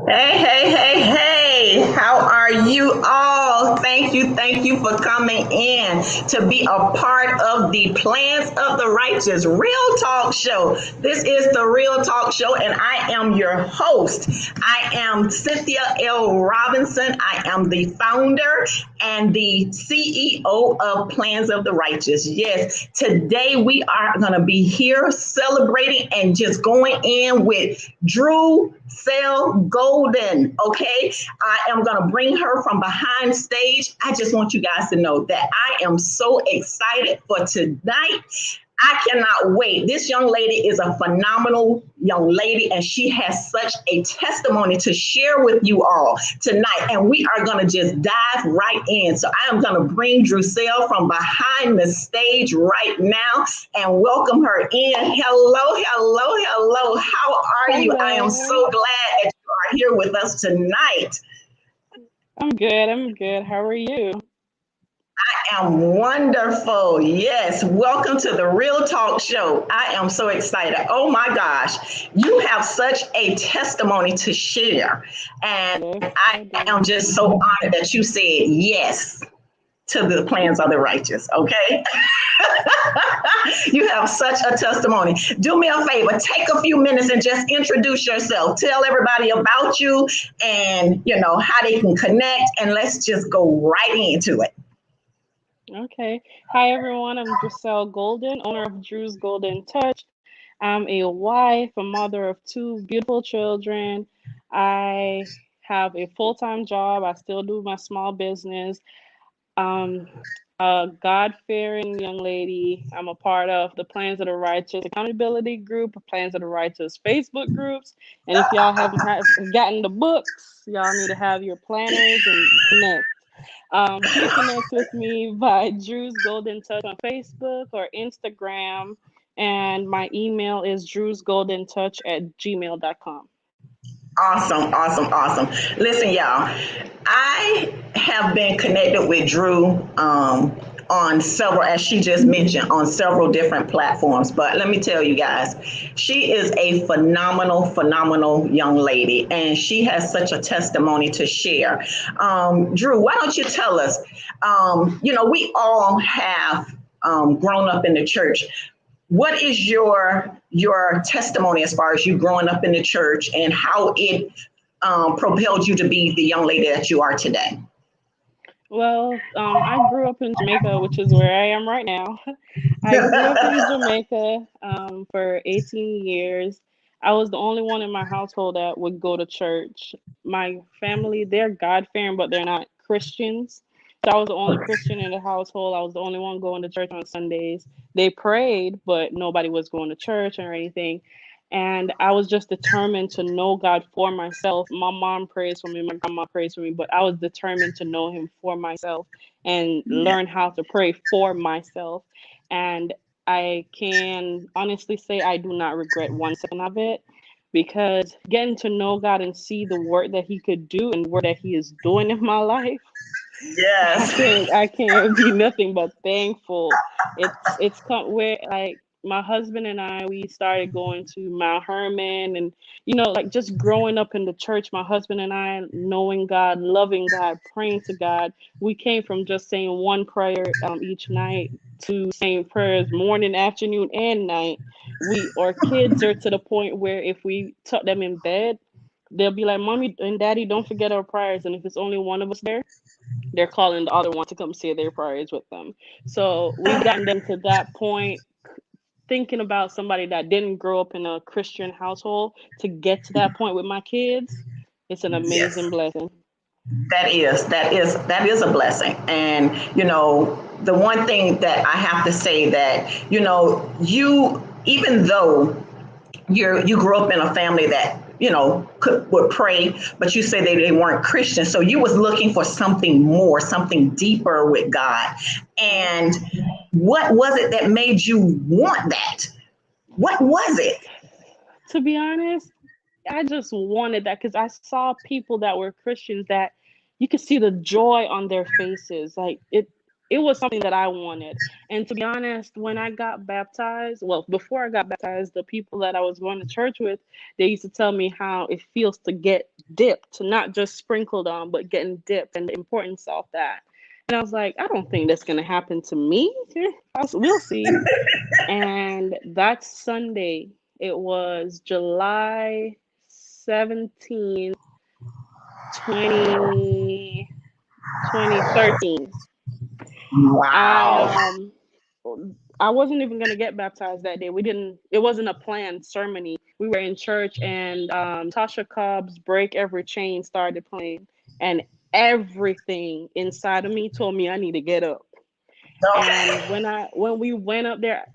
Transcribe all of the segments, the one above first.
Hey, hey, hey, hey, how are you all? Thank you for coming in to be a part of the Plans of the Righteous Real Talk Show. This is the Real Talk Show, and I am your host. I am Cynthia L. Robinson. I am the founder and the CEO of Plans of the Righteous. Yes, today we are going to be here celebrating and just going in with Drucell Golden. Okay, I am going to bring her from behind stage. I just want you guys to know that I am so excited for tonight. I cannot wait. This young lady is a phenomenal young lady, and she has such a testimony to share with you all tonight. And we are going to just dive right in. So I am going to bring Drucell from behind the stage right now and welcome her in. Hello, hello, hello. How are you? I am Hello. so glad that you are here with us tonight. I'm good. I'm good. How are you? Am wonderful. Yes. Welcome to the Real Talk Show. I am so excited. Oh my gosh. You have such a testimony to share. And Yes, I I do. am just so honored that you said yes to the plans of the righteous. Okay. You have such a testimony. Do me a favor, take a few minutes and just introduce yourself. Tell everybody about you and how they can connect. And let's just go right into it. Okay. Hi, everyone. I'm Drucell Golden, owner of Drew's Golden Touch. I'm a wife, a mother of two beautiful children. I have a full-time job. I still do my small business. Um, a God-fearing young lady. I'm a part of the Plans of the Righteous accountability group, Plans of the Righteous Facebook groups. And if y'all haven't gotten the books, y'all need to have your planners and connect. Please connect with me by Drew's Golden Touch on Facebook or Instagram. And my email is drewsgoldentouch@gmail.com. Awesome, awesome, awesome. Listen, y'all, I have been connected with Drew on several, as she just mentioned, on several different platforms. But let me tell you guys, she is a phenomenal, phenomenal young lady, and she has such a testimony to share. Drew, why don't you tell us? We all have grown up in the church. What is your testimony as far as you growing up in the church and how it propelled you to be the young lady that you are today? Well, I grew up in Jamaica, which is where I am right now. I grew up in Jamaica for 18 years. I was the only one in my household that would go to church. My family, they're God-fearing, but they're not Christians. So I was the only Christian in the household. I was the only one going to church on Sundays. They prayed, but nobody was going to church or anything. And I was just determined to know God for myself. My mom prays for me, my grandma prays for me, but I was determined to know Him for myself and Yeah. learn how to pray for myself. And I can honestly say I do not regret one second of it because getting to know God and see the work that He could do and work that He is doing in my life, I Yes. can't I can't be nothing but thankful. It's come where like my husband and I we started going to Mount Hermon and like just growing up in the church, my husband and I knowing God, loving God, praying to God. We came from just saying one prayer each night to saying prayers morning, afternoon, and night. Our kids are to the point where if we tuck them in bed, they'll be like, "Mommy and Daddy, don't forget our prayers." And if it's only one of us there, they're calling the other one to come say their prayers with them. So we've gotten them to that point, thinking about somebody that didn't grow up in a Christian household to get to that point with my kids. It's an Yes. amazing blessing. That is a blessing. And the one thing that I have to say that you, even though you grew up in a family that would pray, but you say they weren't Christian, so you was looking for something more, something deeper with God. Yep. And what was it that made you want that? What was it? To be honest, I just wanted that because I saw people that were Christians that you could see the joy on their faces. Like it. it was something that I wanted. And to be honest, when I got baptized, well, before I got baptized, the people that I was going to church with, they used to tell me how it feels to get dipped, not just sprinkled on, but getting dipped and the importance of that. And I was like, I don't think that's going to happen to me. We'll see. And that Sunday, it was July 17th, 2013. I Wow. um I wasn't even gonna get baptized that day. We didn't. It wasn't a planned ceremony. We were in church, and Tasha Cobb's "Break Every Chain" started playing, and everything inside of me told me I need to get up. Okay. And when we went up there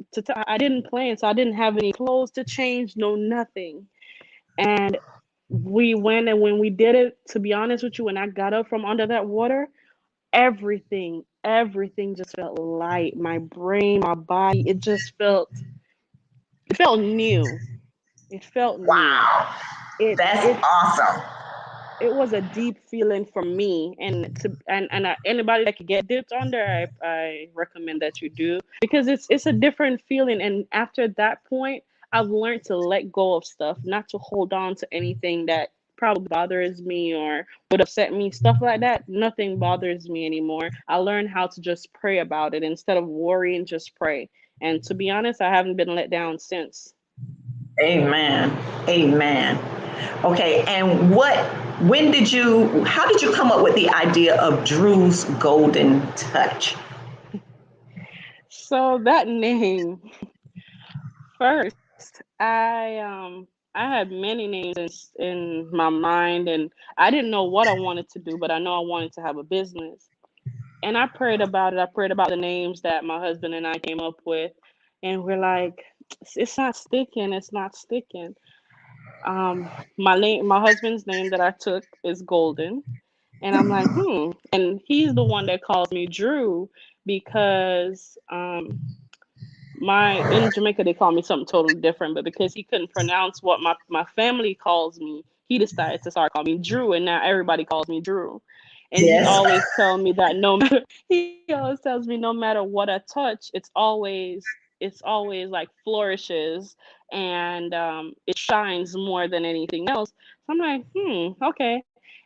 I didn't plan, so I didn't have any clothes to change, no nothing. And we went, and when we did it, to be honest with you, when I got up from under that water, everything just felt light. My brain, my body, it felt new. It felt new. Wow. It That's it's awesome. it was a deep feeling for me, and anybody that could get dipped under, I recommend that you do, because it's a different feeling. And after that point, I've learned to let go of stuff, not to hold on to anything that probably bothers me or would upset me, stuff like that. Nothing bothers me anymore. I learned how to just pray about it instead of worrying, just pray. And to be honest, I haven't been let down since. Amen. Amen. Okay. And how did you come up with the idea of Drew's Golden Touch? So that name, first, I had many names in my mind, and I didn't know what I wanted to do, but I know I wanted to have a business. And I prayed about it. I prayed about the names that my husband and I came up with, and we're like, it's not sticking. It's not sticking. My husband's name that I took is Golden, and I'm like, and he's the one that calls me Drew because my in Jamaica they call me something totally different, but because he couldn't pronounce what my family calls me, he decided to start calling me Drew, and now everybody calls me Drew. And he Yes. always tell me that no matter he always tells me no matter what I touch, it's always like flourishes, and it shines more than anything else. So I'm like, okay.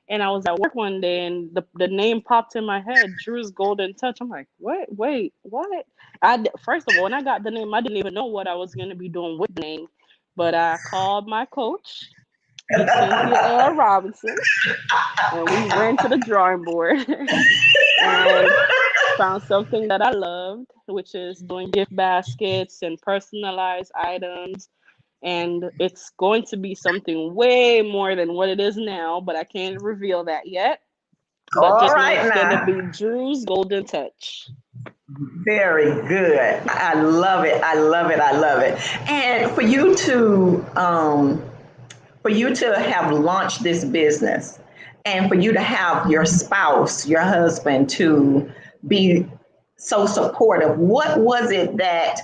And I was at work one day, and the name popped in my head, Drew's Golden Touch. I'm like, what? Wait, what? First of all, when I got the name, I didn't even know what I was going to be doing with the name, but I called my coach, Miss Cynthia L. Robinson, and we went to the drawing board and found something that I loved, which is doing gift baskets and personalized items. And it's going to be something way more than what it is now, but I can't reveal that yet. But All just know right it's going to now. be Drew's Golden Touch. Very good. I love it. I love it. I love it. And for you to have launched this business, and for you to have your spouse, your husband, to be so supportive, what was it that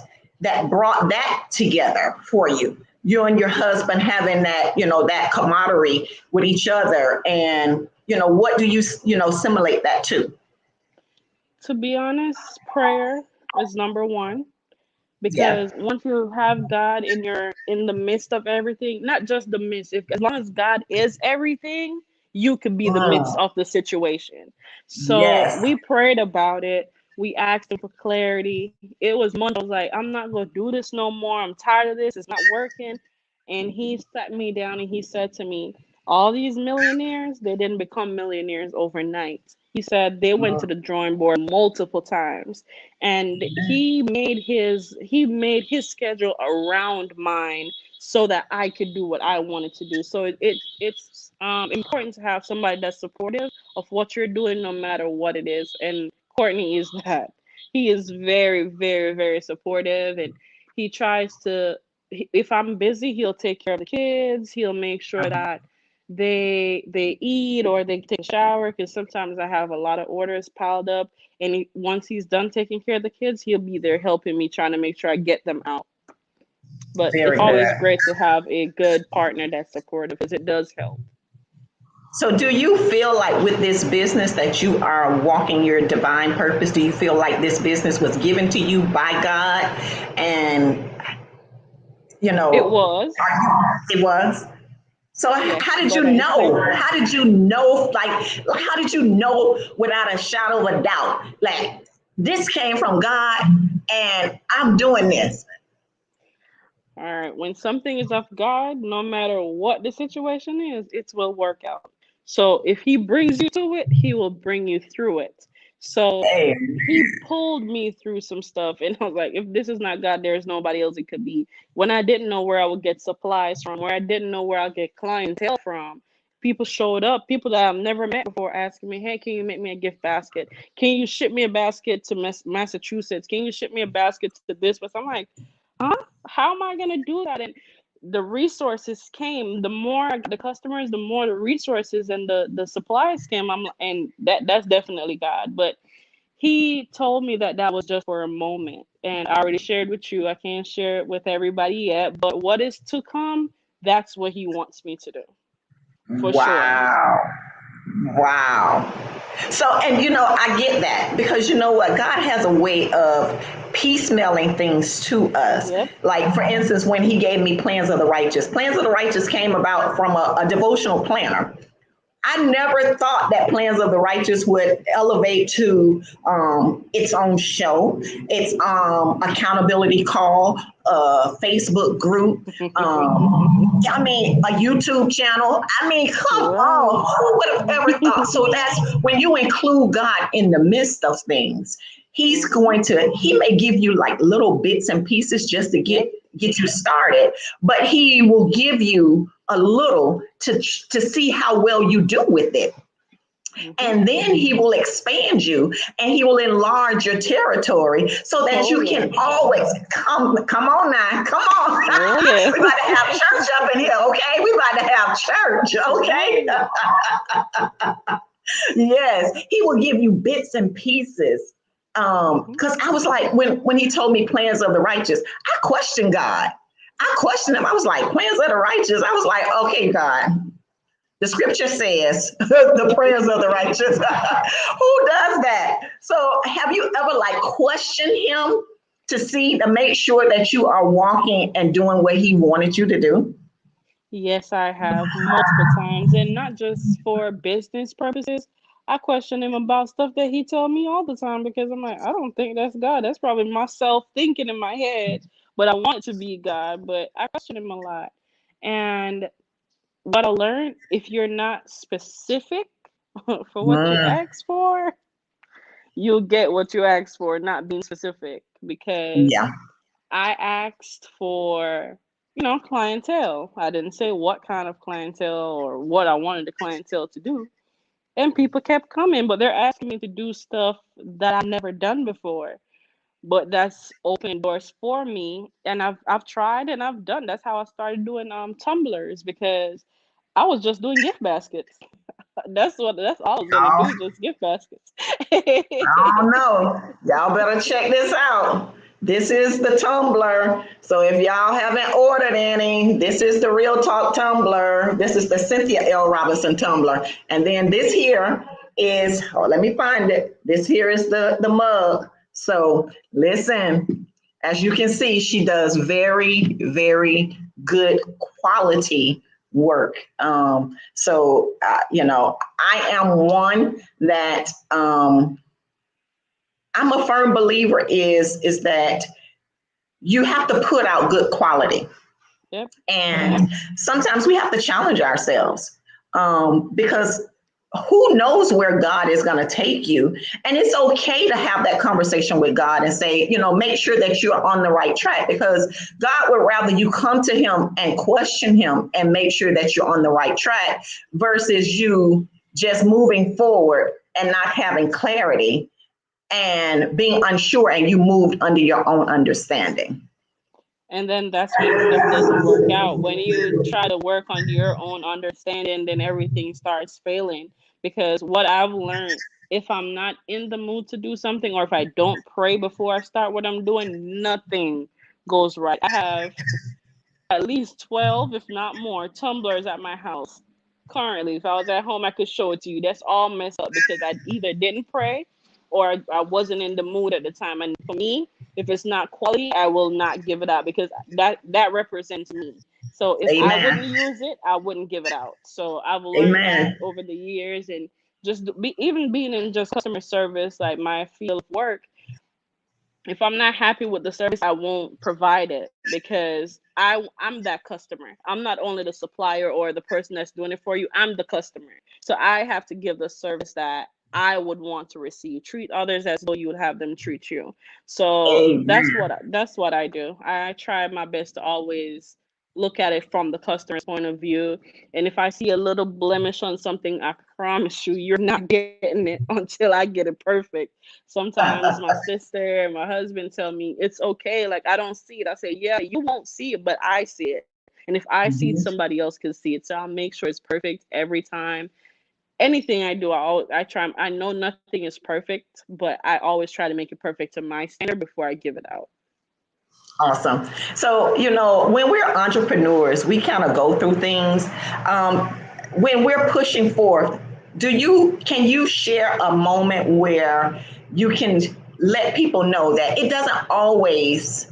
brought that together for you? You and your husband having that, that camaraderie with each other, and what do you simulate that to? To be honest, prayer is number one, Yeah. because once you have God in the midst of everything, not just the midst, if as long as God is everything, you could be the midst Mm, of the situation. So yes. we prayed about it. We asked him for clarity. It was months. I was like, I'm not gonna do this no more. I'm tired of this. It's not working. And he sat me down and he said to me, all these millionaires, they didn't become millionaires overnight. He said they went to the drawing board multiple times, and he made his schedule around mine so that I could do what I wanted to do. So it's important to have somebody that's supportive of what you're doing, no matter what it is. And Courtney is that. He is very, very, very supportive, and he tries to. If I'm busy, he'll take care of the kids. He'll make sure that they eat or they take a shower, because sometimes I have a lot of orders piled up, and once he's done taking care of the kids, he'll be there helping me, trying to make sure I get them out. But it's Very always good. great to have a good partner that's supportive, because it does help. So, do you feel like with this business that you are walking your divine purpose? Do you feel like this business was given to you by God? And, you It know, was. it was. So, Yes, how did you but it's like, know? How did you know? Like, how did you know without a shadow of a doubt? Like, this came from God and I'm doing this. all right, when something is of God, no matter what the situation is, it will work out. So if He brings you to it, He will bring you through it. So Hey, He pulled me through some stuff, and I was like, if this is not God, there's nobody else it could be. When I didn't know where I would get supplies from, where I didn't know where I'll get clientele from, people showed up, people that I've never met before asking me, hey, can you make me a gift basket? Can you ship me a basket to Massachusetts? Can you ship me a basket to this? But I'm like, huh? How am I going to do that? And the resources came. The more I got the customers, the more the resources and the supplies came. And that's definitely God. But He told me that that was just for a moment, and I already shared with you. I can't share it with everybody yet, but what is to come, that's what He wants me to do, for sure. wow. Wow. So, and I get that because you know what? God has a way of piecemealing things to us. Yep. Like, for instance, when He gave me Plans of the Righteous came about from a devotional planner. I never thought that Plans of the Righteous would elevate to its own show, its accountability call, Facebook group. I mean, a YouTube channel. I mean, come Right. on, who would have ever thought? So that's when you include God in the midst of things. Hmm. He may give you like little bits and pieces just to Yep. get you started, but He will give you a little to see how well you do with it. Hmm. And then He will expand you and He will enlarge your territory so that Oh you yeah. can always come on now, come on. Oh yeah. We about to have church up in here, okay? We about to have church, okay? Right. Yes, He will give you bits and pieces. Hmm. Because I was like, when He told me Plans of the Righteous, I questioned God. I questioned Him. I was like, Plans of the Righteous. I was like, okay, God, the scripture says the prayers of the righteous. Who does that? So have you ever like questioned Him to make sure that you are walking and doing what He wanted you to do? Yes, I have multiple times, and not just for business purposes. I question Him about stuff that He told me all the time because I'm like, I don't think that's God. That's probably myself thinking in my head, but I want it to be God. But I question Him a lot. And what I learned, if you're not specific for what you Mm, ask for, you'll get what you ask for, not being specific. Because yeah. I asked for, clientele. I didn't say what kind of clientele or what I wanted the clientele to do. And people kept coming, but they're asking me to do stuff that I've never done before. But that's open doors for me. And I've tried and I've done. That's how I started doing tumblers, because I was just doing gift baskets. That's all I was gonna Oh, do, just gift baskets. I don't know. Y'all better check this out. This is the tumbler. So if y'all haven't ordered any, this is the Real Talk tumbler. This is the Cynthia L. Robinson tumbler. And then this here is, oh, let me find it. This here is the mug. So listen, as you can see, she does very, very good quality work. I am one that I'm a firm believer is that you have to put out good quality. Yep. And sometimes we have to challenge ourselves because who knows where God is going to take you. And it's okay to have that conversation with God and say, make sure that you're on the right track, because God would rather you come to Him and question Him and make sure that you're on the right track versus you just moving forward and not having clarity and being unsure and you moved under your own understanding. And then that's when stuff doesn't work out. When you try to work on your own understanding, then everything starts failing. Because what I've learned, if I'm not in the mood to do something, or if I don't pray before I start what I'm doing, nothing goes right. I have at least 12, if not more, tumblers at my house. currently. If I was at home, I could show it to you. That's all messed up because I either didn't pray or I wasn't in the mood at the time. And for me, if it's not quality, I will not give it out because that represents me. So if I wouldn't Amen. use it, I wouldn't give it out. So I've learned that Amen. over the years, and just even being in just customer service, like my field of work, if I'm not happy with the service, I won't provide it because I'm that customer. I'm not only the supplier or the person that's doing it for you, I'm the customer. So I have to give the service that I would want to receive. Treat others as though you would have them treat you. So Amen. that's what I do. I try my best to always look at it from the customer's point of view. And if I see a little blemish on something, I promise you, you're not getting it until I get it perfect. Sometimes my sister and my husband tell me it's okay. Like I don't see it. I say, yeah, you won't see it, but I see it. And if I see it, Mhm. somebody else can see it. So I'll make sure it's perfect every time. Anything I do, I try. I know nothing is perfect, but I always try to make it perfect to my standard before I give it out. Awesome. So, when we're entrepreneurs, we kind of go through things. Um, when we're pushing forth, can you share a moment where you can let people know that it doesn't always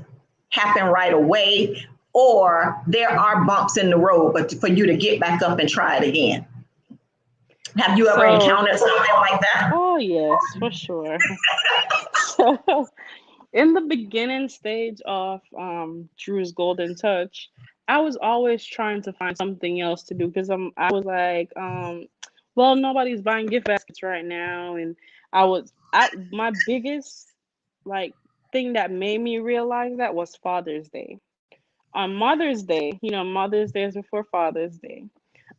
happen right away, or there are bumps in the road, but for you to get back up and try it again? Have you ever So, encountered something like that? oh yes, for sure. So, in the beginning stage of Drew's Golden Touch, I was always trying to find something else to do because I was like, well, nobody's buying gift baskets right now, and I my biggest like thing that made me realize that was Father's Day. On Mother's Day, Mother's Day is before Father's Day.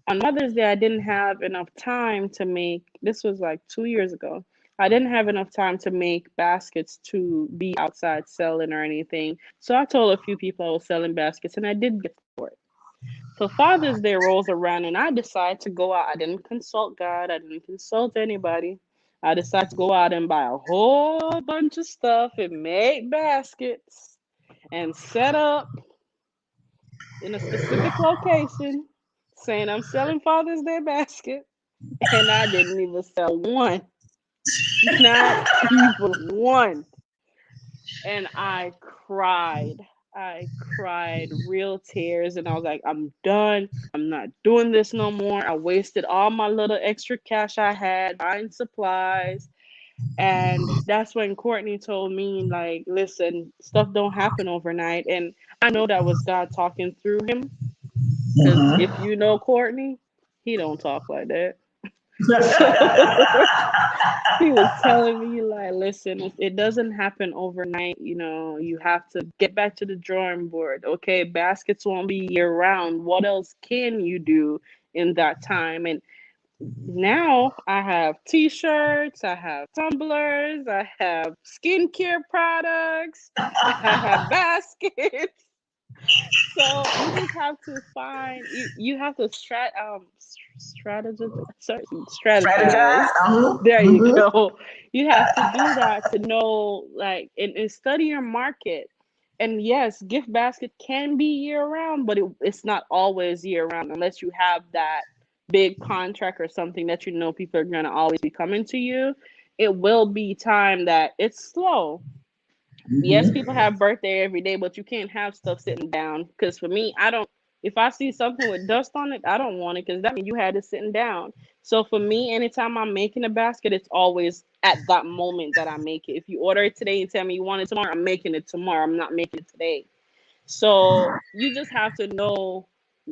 On Mother's Day, I didn't have enough time to make, this was like 2 years ago. I didn't have enough time to make baskets to be outside selling or anything. So I told a few people I was selling baskets and I did get support. So Father's Day rolls around and I decide to go out. I didn't consult God, I didn't consult anybody. I decided to go out and buy a whole bunch of stuff and make baskets and set up in a specific location saying I'm selling Father's Day basket, and I didn't even sell one, not even one. And I cried. I cried real tears, and I was like, I'm done. I'm not doing this no more. I wasted all my little extra cash I had buying supplies. And that's when Courtney told me, like, listen, stuff don't happen overnight. And I know that was God talking through him. Because if Mhm. you know Courtney, he don't talk like that. So he was telling me like, listen, it doesn't happen overnight. You have to get back to the drawing board. Okay, baskets won't be year round. What else can you do in that time? And now I have t-shirts, I have tumblers, I have skincare products, I have baskets. So you just have to find you have to strategize, sorry, strategize. Strategize. Uh-huh. There you Mhm. go. You have to do that to know, like, and study your market. And yes, gift basket can be year round, but it's not always year round unless you have that big contract or something that people are gonna always be coming to you. It will be time that it's slow. Yes, people Mhm. have birthday every day, but you can't have stuff sitting down. Because for me, I don't. If I see something with dust on it, I don't want it because that means you had it sitting down. So for me, anytime I'm making a basket, it's always at that moment that I make it. If you order it today and tell me you want it tomorrow, I'm making it tomorrow. I'm not making it today. So you just have to know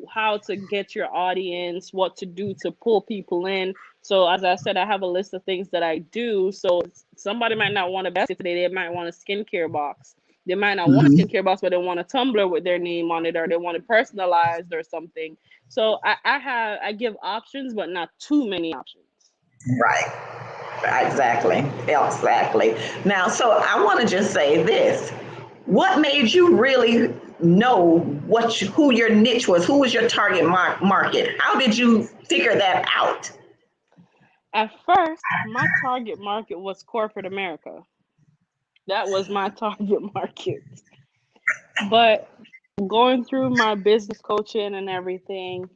how to get your audience, what to do to pull people in. So as I said, I have a list of things that I do. So somebody might not want a basket today. They might want a skincare box. They might not want a Mhm. skincare box, but they want a tumbler with their name on it, or they want it personalized or something. So I give options, but not too many options. Right. Exactly. Exactly. Now, so I want to just say this. What made you really know who your niche was? Who was your target market? How did you figure that out? At first, my target market was corporate America. That was my target market. But going through my business coaching and everything,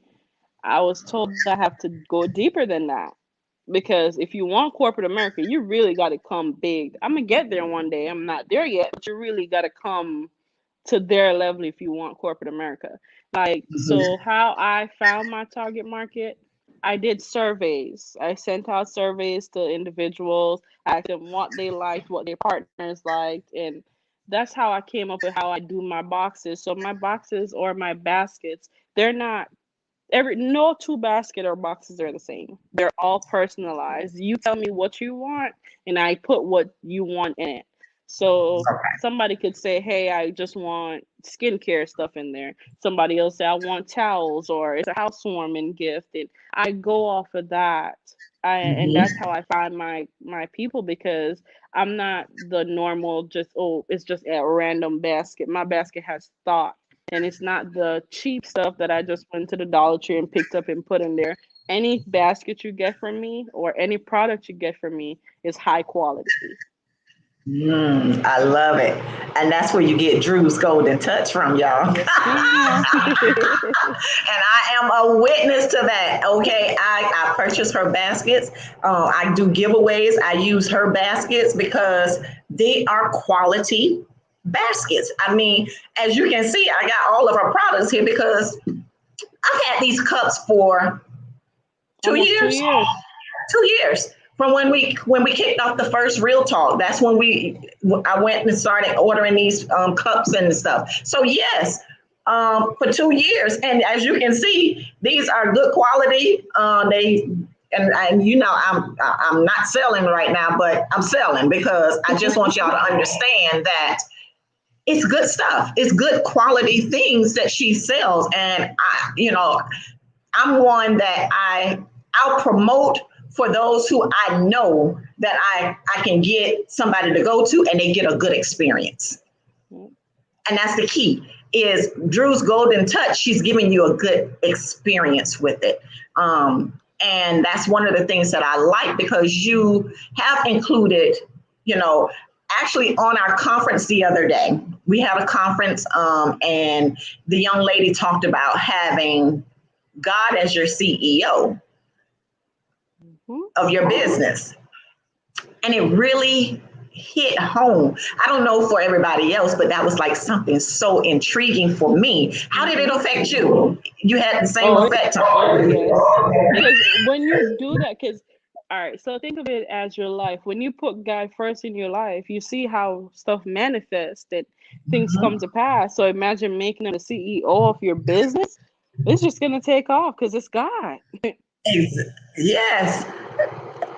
I was told I have to go deeper than that. Because if you want corporate America, you really got to come big. I'm gonna get there one day. I'm not there yet, but you really got to come to their level if you want corporate America. Like, so how I found my target market, I did surveys. I sent out surveys to individuals. I asked them what they liked, what their partners liked, and that's how I came up with how I do my boxes. So my boxes or my baskets, they're not no two basket or boxes are the same. They're all personalized. You tell me what you want and I put what you want in it. So somebody could say, hey, I just want skincare stuff in there. Somebody else say I want towels or it's a housewarming gift. And I go off of that. And that's how I find my people, because I'm not the normal just, oh, it's just a random basket. My basket has thought. And it's not the cheap stuff that I just went to the Dollar Tree and picked up and put in there. Any basket you get from me or any product you get from me is high quality. I love it. And that's where you get Drew's Golden Touch from, y'all. Yes, ma'am. And I am a witness to that. Okay, I purchase her baskets. I do giveaways. I use her baskets because they are quality baskets. I mean, as you can see, I got all of her products here because I've had these cups for Almost 2 years. 2 years from when we kicked off the first Real Talk. That's when I went and started ordering these cups and stuff. So yes, for 2 years, and as you can see, these are good quality. And you know I'm not selling right now, but I'm selling because I just want y'all to understand that it's good stuff. It's good quality things that she sells, and I'm one that I'll promote for those who I know that I can get somebody to go to and they get a good experience. And that's the key is Drew's Golden Touch. She's giving you a good experience with it. And that's one of the things that I like because you have included, actually on our conference the other day, we had a conference and the young lady talked about having God as your CEO of your business. And it really hit home. I don't know for everybody else, but that was like something so intriguing for me. How did it affect you? You had the same effect. Yes. Because when you do that, all right, so think of it as your life. When you put God first in your life, you see how stuff manifests and things come to pass. So imagine making him the CEO of your business. It's just going to take off because it's God. Yes.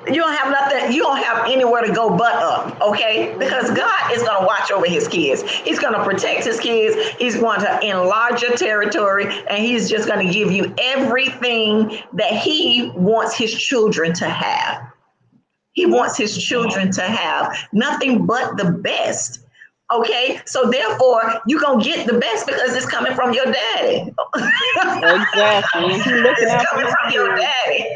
You don't have nothing, you don't have anywhere to go but up, okay? Because God is going to watch over his kids. He's going to protect his kids. He's going to enlarge your territory, and he's just going to give you everything that he wants his children to have. He wants his children to have nothing but the best. Okay, so therefore you're gonna get the best because it's coming from your daddy. Exactly. It's coming from your daddy.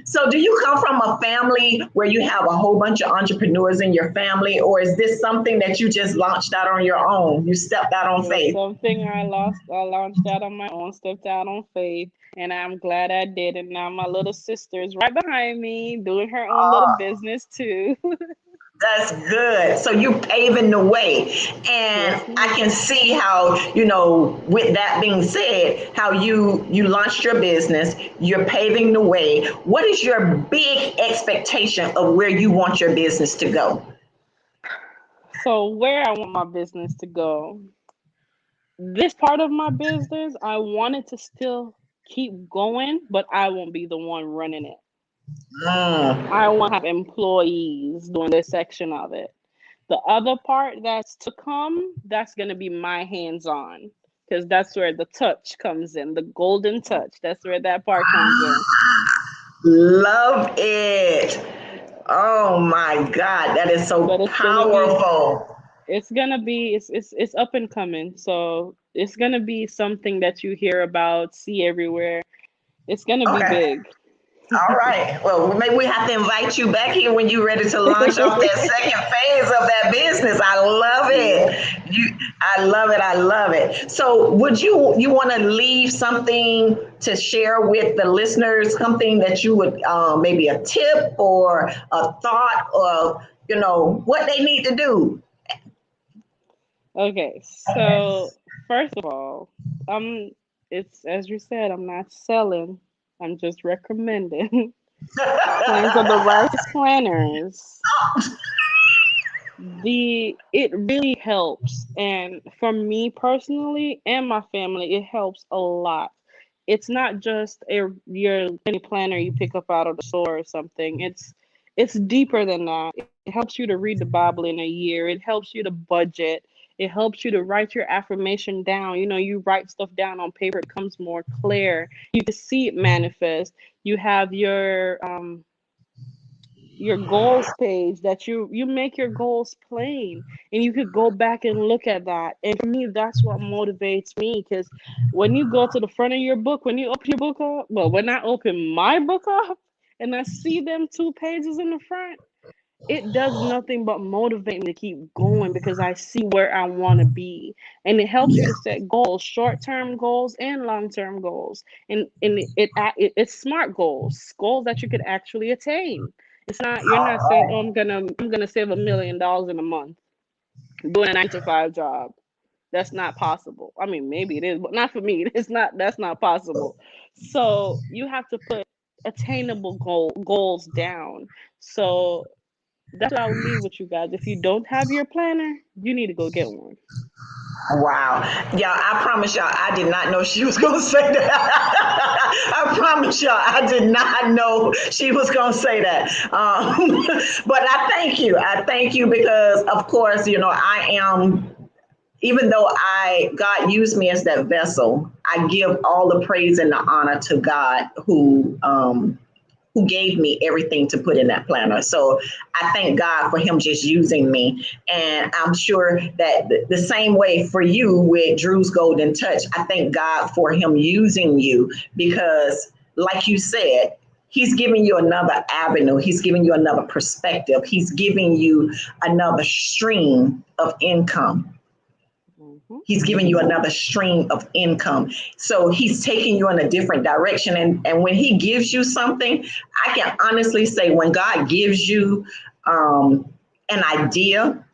So do you come from a family where you have a whole bunch of entrepreneurs in your family, or is this something that you just launched out on your own? You stepped out on faith. Something I launched out on my own, stepped out on faith, and I'm glad I did. And now my little sister is right behind me doing her own little business too. That's good. So you paving the way. And I can see how, with that being said, how you launched your business, you're paving the way. What is your big expectation of where you want your business to go? So where I want my business to go, this part of my business, I want it to still keep going, but I won't be the one running it. I want to have employees doing this section of it. The other part that's to come, that's going to be my hands-on, because that's where the touch comes in, the golden touch. That's where that part comes in. Love it. Oh my God, that is so powerful. It's up and coming. So it's gonna be something that you hear about, see everywhere. It's gonna be big. All right. Well, maybe we have to invite you back here when you're ready to launch off that second phase of that business. I love Yeah. it. I love it. I love it. So, would you want to leave something to share with the listeners? Something that you would maybe a tip or a thought of what they need to do. Okay, so first of all, um, it's as you said, I'm not selling. I'm just recommending plans of the rice planners. It really helps, and for me personally and my family, it helps a lot. It's not just your any planner you pick up out of the store or something. It's deeper than that. It helps you to read the Bible in a year. It helps you to budget. It helps you to write your affirmation down. You write stuff down on paper, it becomes more clear. You can see it manifest. You have your goals page that you make your goals plain, and you could go back and look at that. And for me, that's what motivates me, because when you go to the front of your book, when you open your book up, well, when I open my book up and I see them 2 pages in the front, it does nothing but motivate me to keep going, because I see where I want to be. And it helps you to set goals, short-term goals and long-term goals. And it's smart goals that you could actually attain. It's not You're not saying, "Oh, I'm gonna save $1 million in a month doing a 9 to 5 job." That's not possible. I mean, maybe it is, but not for me. That's not possible. So you have to put attainable goals down. So that's what I would leave with you guys. If you don't have your planner, you need to go get one. Wow. Y'all, I promise y'all, I did not know she was going to say that. I promise y'all, I did not know she was going to say that. But I thank you. I thank you because, of course, I am, even though God used me as that vessel, I give all the praise and the honor to God who gave me everything to put in that planner. So I thank God for him just using me. And I'm sure that the same way for you with Drew's Golden Touch, I thank God for him using you because, like you said, he's giving you another avenue. He's giving you another perspective. He's giving you another stream of income. Hmm. He's giving you another stream of income. So he's taking you in a different direction. And when he gives you something, I can honestly say when God gives you an idea,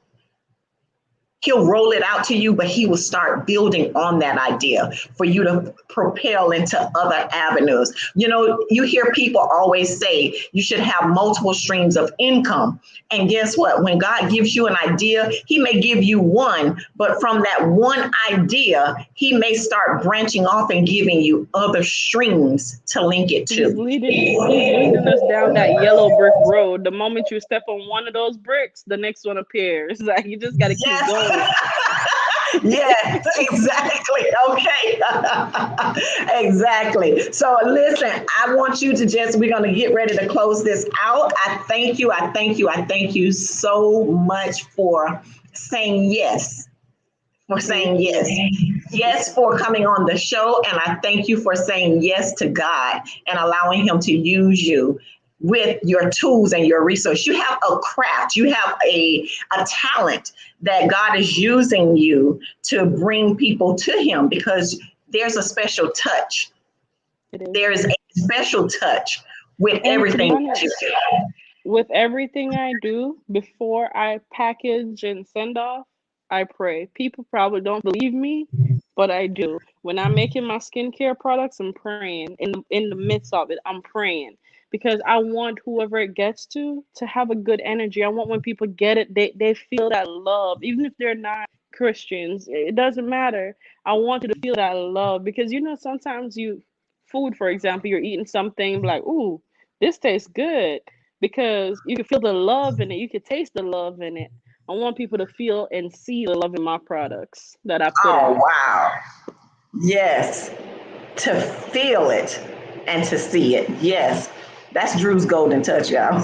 he'll roll it out to you, but he will start building on that idea for you to propel into other avenues. You hear people always say you should have multiple streams of income. And guess what? When God gives you an idea, he may give you one, but from that one idea, he may start branching off and giving you other streams to link it to. He's leading us down that yellow brick road. The moment you step on one of those bricks, the next one appears. Like, you just got to keep Yes. going. Yes, exactly. Okay. Exactly. So listen, I want you to we're going to get ready to close this out. I thank you. I thank you. I thank you so much for saying yes. For Thank saying yes. you. Yes, for coming on the show. And I thank you for saying yes to God and allowing him to use you with your tools and your resource. You have a craft, you have a talent that God is using you to bring people to him because there's a special touch. It is. There is a special touch with And to be everything that you honest, with everything I do, before I package and send off, I pray. People probably don't believe me, but I do. When I'm making my skincare products, I'm praying. In the midst of it, I'm praying because I want whoever it gets to have a good energy. I want when people get it, they feel that love, even if they're not Christians. It doesn't matter. I want you to feel that love because sometimes food, for example, you're eating something like, ooh, this tastes good, because you can feel the love in it. You can taste the love in it. I want people to feel and see the love in my products that I put Oh, out. wow. Yes. To feel it and to see it. Yes. That's Drew's golden touch, y'all.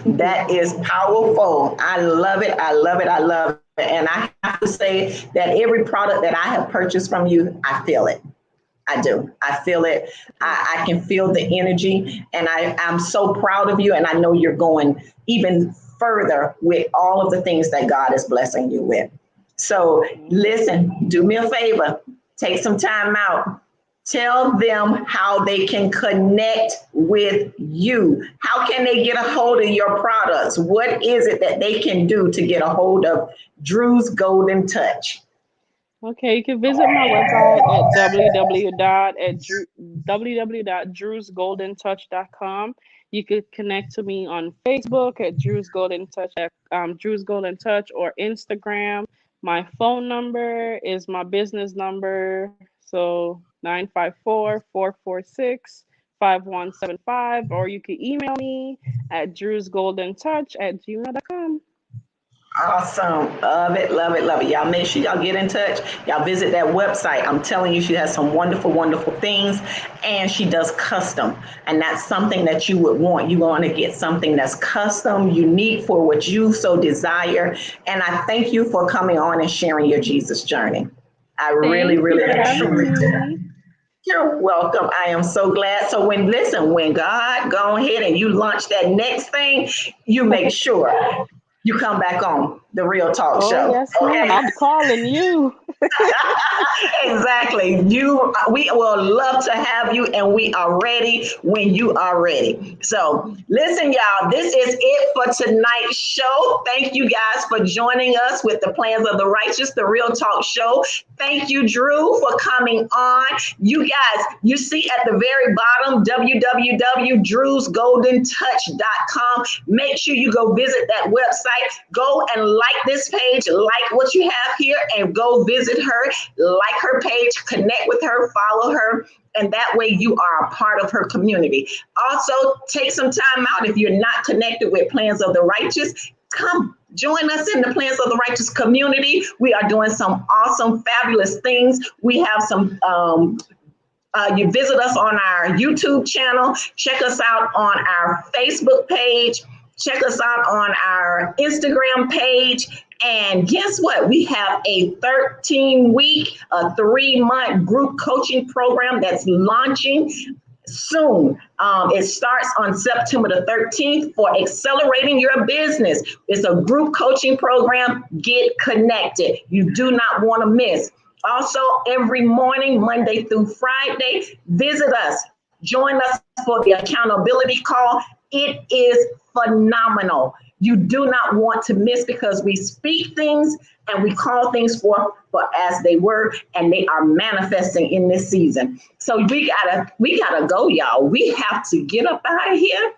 That is powerful. I love it. I love it. I love it. And I have to say that every product that I have purchased from you, I feel it. I do. I feel it. I can feel the energy, and I'm so proud of you. And I know you're going even further with all of the things that God is blessing you with. So listen, do me a favor, take some time out. Tell them how they can connect with you. How can they get a hold of your products? What is it that they can do to get a hold of Drew's Golden Touch? Okay, you can visit my website at www.drewsgoldentouch.com. You could connect to me on Facebook at Drew's Golden Touch, Drew's Golden Touch, or Instagram. My phone number is my business number, so 954-446-5175, or you can email me at drewsgoldentouch@gmail.com. Awesome. Love it, love it, love it. Y'all make sure y'all get in touch. Y'all visit that website. I'm telling you, she has some wonderful, wonderful things. And she does custom. And that's something that you would want. You want to get something that's custom, unique for what you so desire. And I thank you for coming on and sharing your Jesus journey. I really, Thank you really for having appreciate it. me. You're welcome. I am so glad. So when God go ahead and you launch that next thing, you make sure you come back on the Real Talk Oh, Show. yes, ma'am. Okay. I'll be calling you. Exactly. We will love to have you, and we are ready when you are ready. So listen, y'all, this is it for tonight's show. Thank you guys for joining us with the Plans of the Righteous, the Real Talk Show. Thank you, Drew, for coming on. You guys, you see at the very bottom, www.drewsgoldentouch.com. Make sure you go visit that website. Go and like this page, like what you have here, and go visit her, like her page, connect with her, follow her, and that way you are a part of her community. Also, take some time out if you're not connected with Plans of the Righteous. Come join us in the Plans of the Righteous community. We are doing some awesome, fabulous things. We have some you visit us on our YouTube channel, check us out on our Facebook page, check us out on our Instagram page. And guess what? We have a 13-week, a 3-month group coaching program that's launching soon. It starts on September the 13th for Accelerating Your Business. It's a group coaching program. Get connected. You do not want to miss. Also, every morning, Monday through Friday, visit us. Join us for the accountability call. It is phenomenal. You do not want to miss, because we speak things and we call things for as they were, and they are manifesting in this season. So we gotta go, y'all. We have to get up out of here.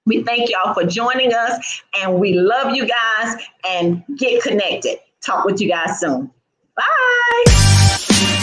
We thank y'all for joining us, and we love you guys, and get connected. Talk with you guys soon. Bye.